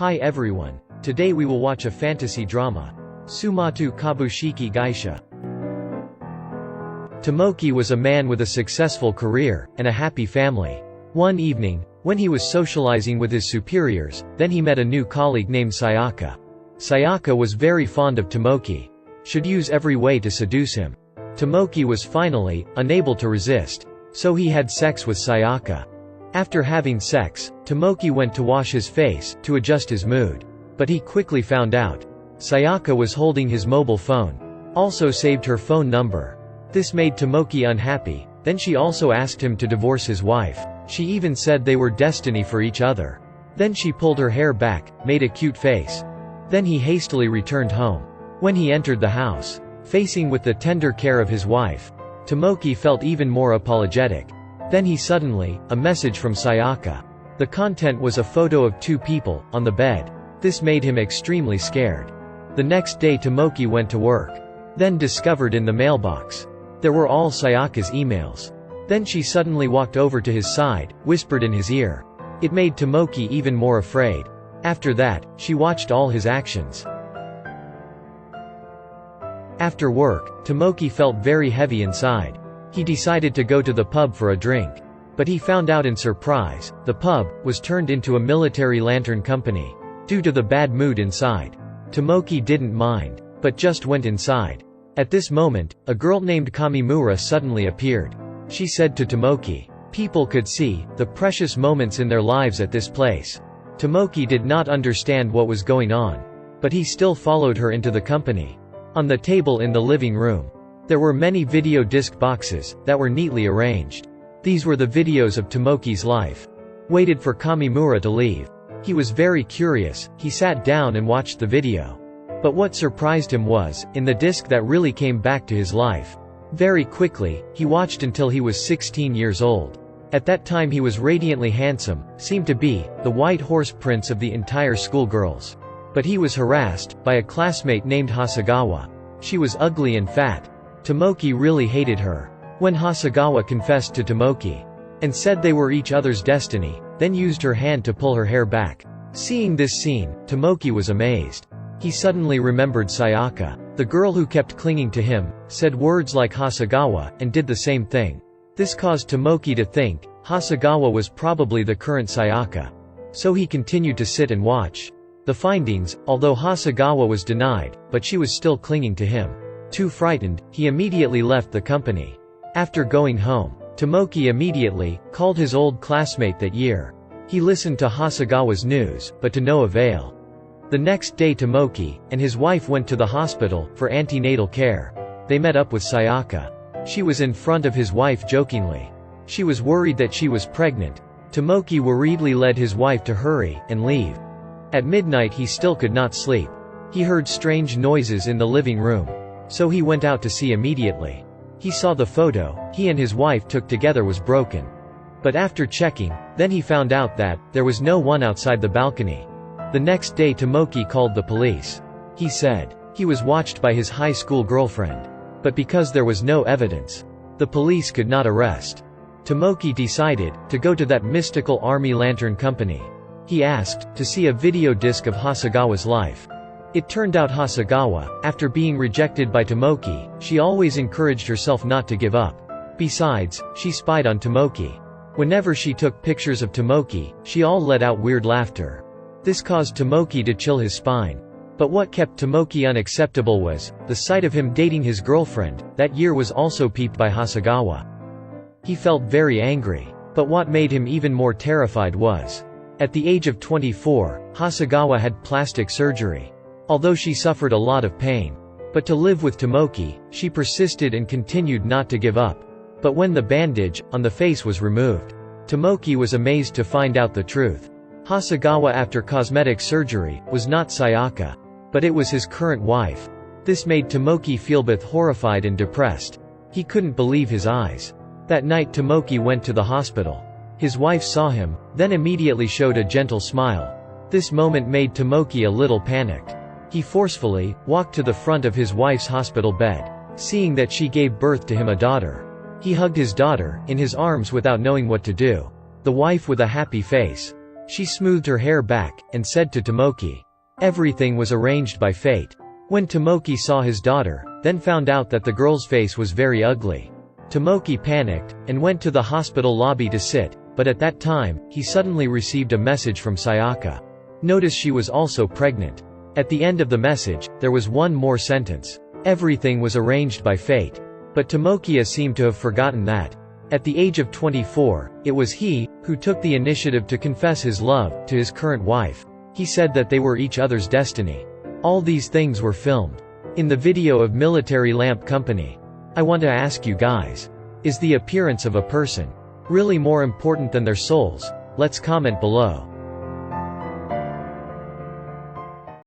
Hi everyone. Today we will watch a fantasy drama, Soumatou Kabushiki Gaisha. Tomoki was a man with a successful career, and a happy family. One evening, when he was socializing with his superiors, then he met a new colleague named Sayaka. Sayaka was very fond of Tomoki. Should use every way to seduce him. Tomoki was finally unable to resist, so he had sex with Sayaka. After having sex, Tomoki went to wash his face to adjust his mood. But he quickly found out Sayaka was holding his mobile phone, also saved her phone number. This made Tomoki unhappy. Then she also asked him to divorce his wife. She even said they were destiny for each other. Then she pulled her hair back, made a cute face. Then he hastily returned home. When he entered the house, facing with the tender care of his wife, Tomoki felt even more apologetic. Then he suddenly, a message from Sayaka. The content was a photo of two people, on the bed. This made him extremely scared. The next day Tomoki went to work. Then discovered in the mailbox. There were all Sayaka's emails. Then she suddenly walked over to his side, whispered in his ear. It made Tomoki even more afraid. After that, she watched all his actions. After work, Tomoki felt very heavy inside. He decided to go to the pub for a drink. But he found out in surprise, the pub was turned into a military lantern company. Due to the bad mood inside, Tomoki didn't mind, but just went inside. At this moment, a girl named Kamimura suddenly appeared. She said to Tomoki, people could see the precious moments in their lives at this place. Tomoki did not understand what was going on, but he still followed her into the company. On the table in the living room, there were many video disc boxes that were neatly arranged. These were the videos of Tomoki's life. Waited for Kamimura to leave. He was very curious. He sat down and watched the video. But what surprised him was, in the disc that really came back to his life. Very quickly, he watched until he was 16 years old. At that time he was radiantly handsome, seemed to be the white horse prince of the entire schoolgirls. But he was harassed by a classmate named Hasegawa. She was ugly and fat. Tomoki really hated her. When Hasegawa confessed to Tomoki and said they were each other's destiny, then used her hand to pull her hair back. Seeing this scene, Tomoki was amazed. He suddenly remembered Sayaka, the girl who kept clinging to him, said words like Hasegawa, and did the same thing. This caused Tomoki to think Hasegawa was probably the current Sayaka. So he continued to sit and watch the findings, although Hasegawa was denied, but she was still clinging to him. Too frightened, he immediately left the company. After going home, Tomoki immediately called his old classmate that year. He listened to Hasegawa's news, but to no avail. The next day Tomoki and his wife went to the hospital for antenatal care. They met up with Sayaka. She was in front of his wife jokingly. She was worried that she was pregnant. Tomoki worriedly led his wife to hurry and leave. At midnight he still could not sleep. He heard strange noises in the living room. So he went out to see immediately. He saw the photo he and his wife took together was broken. But after checking, then he found out that there was no one outside the balcony. The next day Tomoki called the police. He said he was watched by his high school girlfriend. But because there was no evidence, the police could not arrest. Tomoki decided to go to that mystical army lantern company. He asked to see a video disc of Hasegawa's life. It turned out Hasegawa, after being rejected by Tomoki, she always encouraged herself not to give up. Besides, she spied on Tomoki. Whenever she took pictures of Tomoki, she all let out weird laughter. This caused Tomoki to chill his spine. But what kept Tomoki unacceptable was the sight of him dating his girlfriend that year was also peeped by Hasegawa. He felt very angry. But what made him even more terrified was, at the age of 24, Hasegawa had plastic surgery. Although she suffered a lot of pain. But to live with Tomoki, she persisted and continued not to give up. But when the bandage on the face was removed, Tomoki was amazed to find out the truth. Hasegawa after cosmetic surgery was not Sayaka, but it was his current wife. This made Tomoki feel both horrified and depressed. He couldn't believe his eyes. That night Tomoki went to the hospital. His wife saw him, then immediately showed a gentle smile. This moment made Tomoki a little panicked. He forcefully walked to the front of his wife's hospital bed. Seeing that she gave birth to him a daughter, he hugged his daughter in his arms without knowing what to do. The wife with a happy face. She smoothed her hair back, and said to Tomoki, "Everything was arranged by fate." When Tomoki saw his daughter, then found out that the girl's face was very ugly. Tomoki panicked, and went to the hospital lobby to sit, but at that time, he suddenly received a message from Sayaka. Notice she was also pregnant. At the end of the message, there was one more sentence. Everything was arranged by fate. But Tomoki seemed to have forgotten that. At the age of 24, it was he who took the initiative to confess his love to his current wife. He said that they were each other's destiny. All these things were filmed in the video of Military Lamp Company. I want to ask you guys, is the appearance of a person really more important than their souls? Let's comment below.